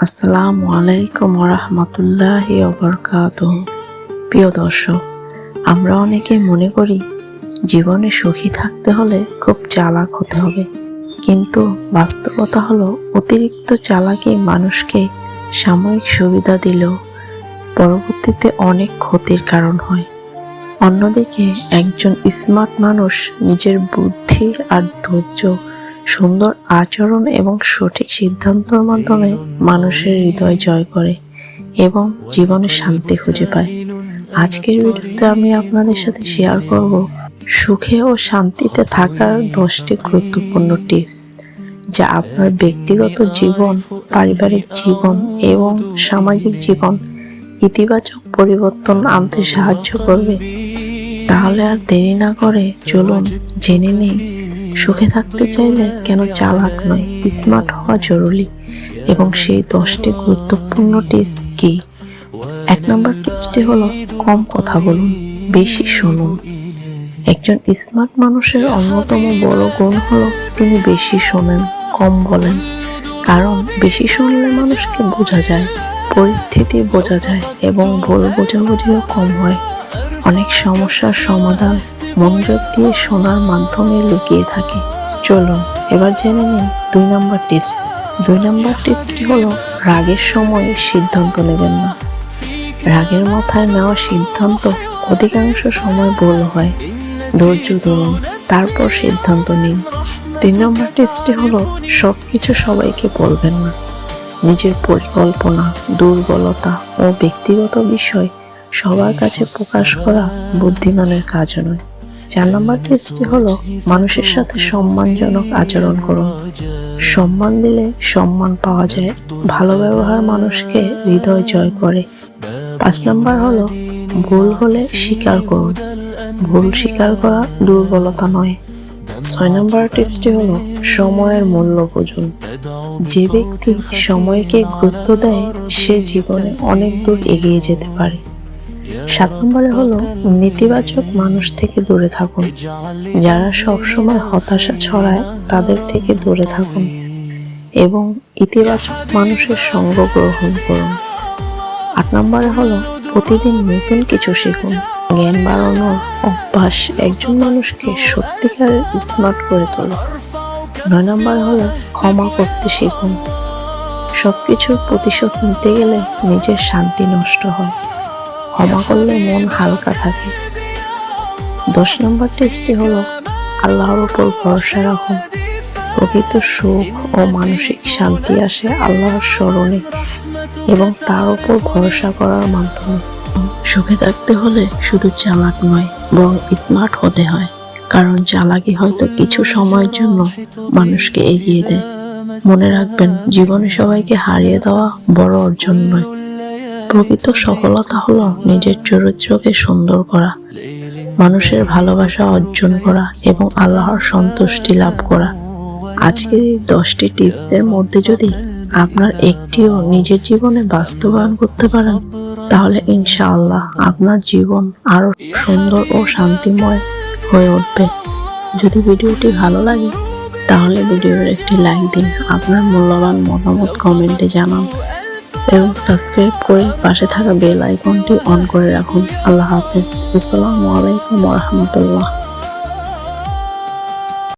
আসসালামু আলাইকুম রাহমাতুল্লাহি ওয়া বারাকাতুহু। প্রিয় দর্শক, আমরা অনেকে মনে করি জীবনে সুখী থাকতে হলে খুব চালাক হতে হবে, কিন্তু বাস্তবতা হলো অতিরিক্ত চালাকি মানুষকে সাময়িক সুবিধা দিলেও পরবর্তীতে অনেক ক্ষতির কারণ হয়। অন্যদিকে একজন স্মার্ট মানুষ নিজের বুদ্ধি আর ধৈর্য, সুন্দর আচরণ এবং সঠিক সিদ্ধান্তের মাধ্যমে মানুষের হৃদয় জয় করে এবং জীবনে শান্তি খুঁজে পায়। আজকের ভিডিওতে আমি আপনাদের সাথে শেয়ার করব সুখে ও শান্তিতে থাকার 10টি গুরুত্বপূর্ণ টিপস, যা আপনার ব্যক্তিগত জীবন, পারিবারিক জীবন এবং সামাজিক জীবন ইতিবাচক পরিবর্তন আনতে সাহায্য করবে। তাহলে আর দেরি না করে চলুন জেনে নিই সুখে থাকতে চাইলে কেন চালাক নয়, স্মার্ট হওয়া জরুরি এবং সেই 10টি গুরুত্বপূর্ণ টিপস কি। 1 নম্বর টিপসটি হলো কম কথা বলুন, বেশি শুনুন। একজন স্মার্ট মানুষের অন্যতম বড় গুণ হলো তিনি বেশি শোনেন, কম বলেন। কারণ বেশি শুনলে মানুষকে বোঝা যায়, পরিস্থিতি বোঝা যায় এবং ভুল বোঝাবুঝিও কম হয়। অনেক সমস্যার সমাধান মনোযোগ দিয়ে শোনার মাধ্যমে লুকিয়ে থাকে। চলুন এবার জেনে নিই 2 নম্বর টিপস। 2 নম্বর টিপসটি হলো রাগের সময় সিদ্ধান্ত নেবেন না। রাগের মাথায় নেওয়া সিদ্ধান্ত অধিকাংশ সময় ভুল হয়। ধৈর্য ধরুন, তারপর সিদ্ধান্ত নিন। 3 নম্বর টিপসটি হলো সবকিছু সবাইকে বলবেন না। নিজের পরিকল্পনা, দুর্বলতা ও ব্যক্তিগত বিষয় সবার কাছে প্রকাশ করা বুদ্ধিমানের কাজ নয়। 4 নম্বর টিপসটি হলো মানুষের সাথে সম্মানজনক আচরণ করুন। সম্মান দিলে সম্মান পাওয়া যায়। ভালো ব্যবহার মানুষকে হৃদয় জয় করে। 5 নম্বর হলো ভুল হলে স্বীকার করুন। ভুল স্বীকার করা দুর্বলতা নয়। 6 নম্বর টিপসটি হলো সময়ের মূল্য বুঝুন। যে ব্যক্তি সময়কে গুরুত্ব দেয় সে জীবনে অনেক দূর এগিয়ে যেতে পারে। 7 নম্বরে হলো নেতিবাচক মানুষ থেকে দূরে থাকুন। যারা সবসময় হতাশা ছড়ায় তাদের থেকে দূরে থাকুন এবং ইতিবাচক মানুষের সঙ্গ গ্রহণ করুন। 8 নম্বরে হলো প্রতিদিন নতুন কিছু শিখুন। জ্ঞান বাড়ানোর অভ্যাস একজন মানুষকে সত্যিকারের স্মার্ট করে তোলে। 9 নম্বর হলো ক্ষমা করতে শিখুন। সবকিছুর প্রতিশোধ নিতে গেলে নিজের শান্তি নষ্ট হয়। ক্ষমা করলে মন হালকা থাকে। 10 নম্বর টিপসটি হলো আল্লাহর উপর ভরসা রাখুন। প্রকৃত সুখ ও মানসিক শান্তি আসে আল্লাহর স্মরণে এবং তার উপর ভরসা করার মাধ্যমে। সুখে থাকতে হলে শুধু চালাক নয়, বরং স্মার্ট হতে হয়। কারণ চালাকি হয়তো কিছু সময়ের জন্য মানুষকে এগিয়ে দেয়। মনে রাখবেন, জীবনে সবাইকে হারিয়ে দেওয়া বড় অর্জন নয়। প্রকৃত সফলতা হলো নিজের চরিত্রকে সুন্দর করা, মানুষের ভালোবাসা অর্জন করা এবং আল্লাহর সন্তুষ্টি লাভ করা। আজকের এই 10টি টিপসের মধ্যে যদি আপনার একটিও নিজের জীবনে বাস্তবায়ন করতে পারেন, তাহলে ইনশাআল্লাহ আপনার জীবন আরো সুন্দর ও শান্তিময় হয়ে উঠবে। যদি ভিডিওটি ভালো লাগে তাহলে ভিডিওর একটি লাইক দিন, আপনার মূল্যবান মতামত কমেন্টে জানান এবং সাবস্ক্রাইব করে পাশে থাকা বেল আইকনটি অন করে রাখুন। আল্লাহ হাফেজ। আসসালামু আলাইকুম ওয়া রাহমাতুল্লাহ।